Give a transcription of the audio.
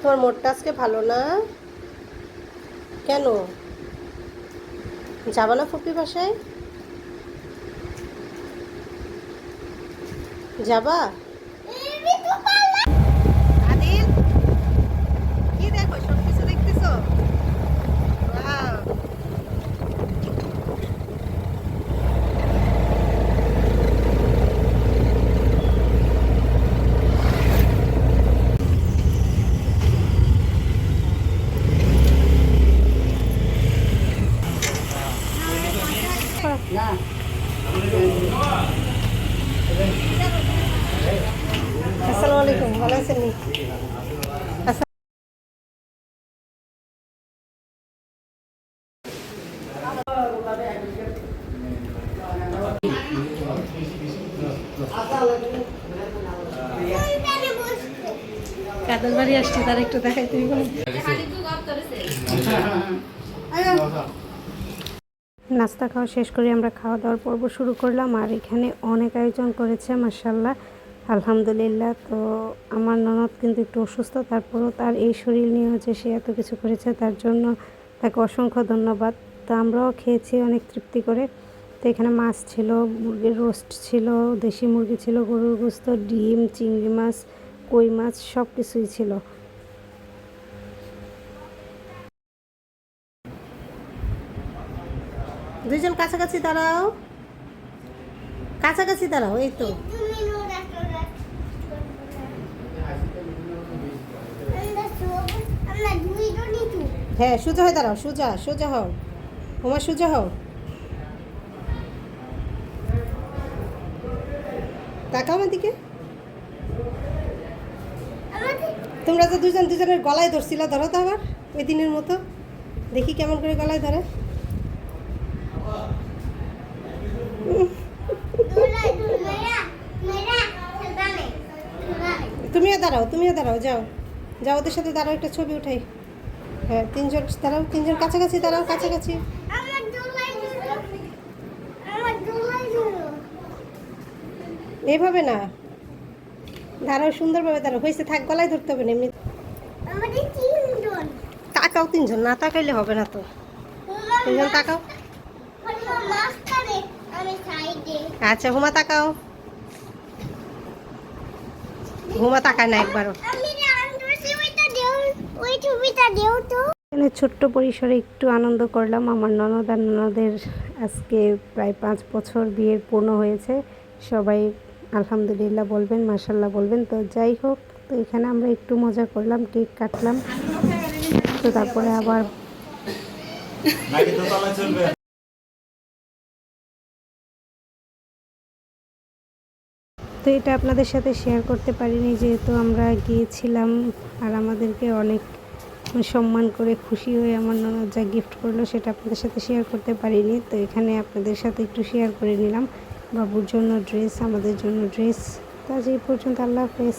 তোমার মোডটা আজকে ভালো না? কেন? যাবা না ফুপি বাসায়? যাবা? আদিল, কি দেখো? সব কিছু দেখতেছো? ওয়াও! আসসালামু আলাইকুম, ভালো আছেন নি? কাদের বাড়ি আসছি তার একটু দেখাই তুমি বলো। নাস্তা খাওয়া শেষ করে আমরা খাওয়া দাওয়ার পর্ব শুরু করলাম। আর এখানে অনেক আয়োজন করেছে মাশাআল্লাহ, আলহামদুলিল্লাহ। তো আমার ননদ কিন্তু একটু অসুস্থ, তারপরেও তার এই শরীর নিয়ে যে সে এত কিছু করেছে, তার জন্য তাকে অসংখ্য ধন্যবাদ। তো আমরাও খেয়েছি অনেক তৃপ্তি করে। তো এখানে মাছ ছিল, মুরগির রোস্ট ছিল, দেশি মুরগি ছিল, গরুর গোস্ত, ডিম, চিংড়ি মাছ, কই মাছ, সব কিছুই ছিল। দুইজন কাছাকাছি দাঁড়াও, কাছাকাছি দাঁড়াও, এই তো। হ্যাঁ, সোজা হয়ে দাঁড়াও, সোজা সোজা হও, তোমার সোজা হও। তাকাও আমার দিকে। তোমরা তো দুজন দুজনের গলায় ধরছিল, ধরো তো আবার ওই দিনের মতো। দেখি কেমন করে গলায় ধরে। তুমিও দাঁড়াও, তুমিও দাঁড়াও, যাও যাও, ওদের সাথে দাঁড়াও, একটা ছবি উঠাই। হ্যাঁ, তিনজন দাঁড়াও, তিনজন কাছাকাছি দাঁড়াও, কাছাকাছি। এইভাবে না, দাঁড়াও, সুন্দরভাবে দাঁড়াও, হয়েছে, থাক, গলায় ধরতে হবে না এমনি। তাকাও, তিনজন না তাকাইলে হবে না তো, তিনজন তাকাও। আচ্ছা, হুমা তাকাও, হুমা তাকায় না একবারও। এখানে ছোট্ট পরিসরে একটু আনন্দ করলাম। আমার ননদ আর ননদের আজকে প্রায় 5 বছর বিয়ের পূর্ণ হয়েছে। সবাই আলহামদুলিল্লাহ বলবেন, মাশাল্লাহ বলবেন। তো যাই হোক, তো এখানে আমরা একটু মজা করলাম, কেক কাটলাম। তো তারপরে আবার তো এটা আপনাদের সাথে শেয়ার করতে পারিনি, যেহেতু আমরা গিয়েছিলাম। আর আমাদেরকে অনেক সম্মান করে, খুশি হয়ে আমার ননদ যা গিফট করলো সেটা আপনাদের সাথে শেয়ার করতে পারিনি। তো এখানে আপনাদের সাথে একটু শেয়ার করে নিলাম। বাবুর জন্য ড্রেস, আমাদের জন্য ড্রেস। তো আজ এই পর্যন্ত, আল্লাহ হাফেজ।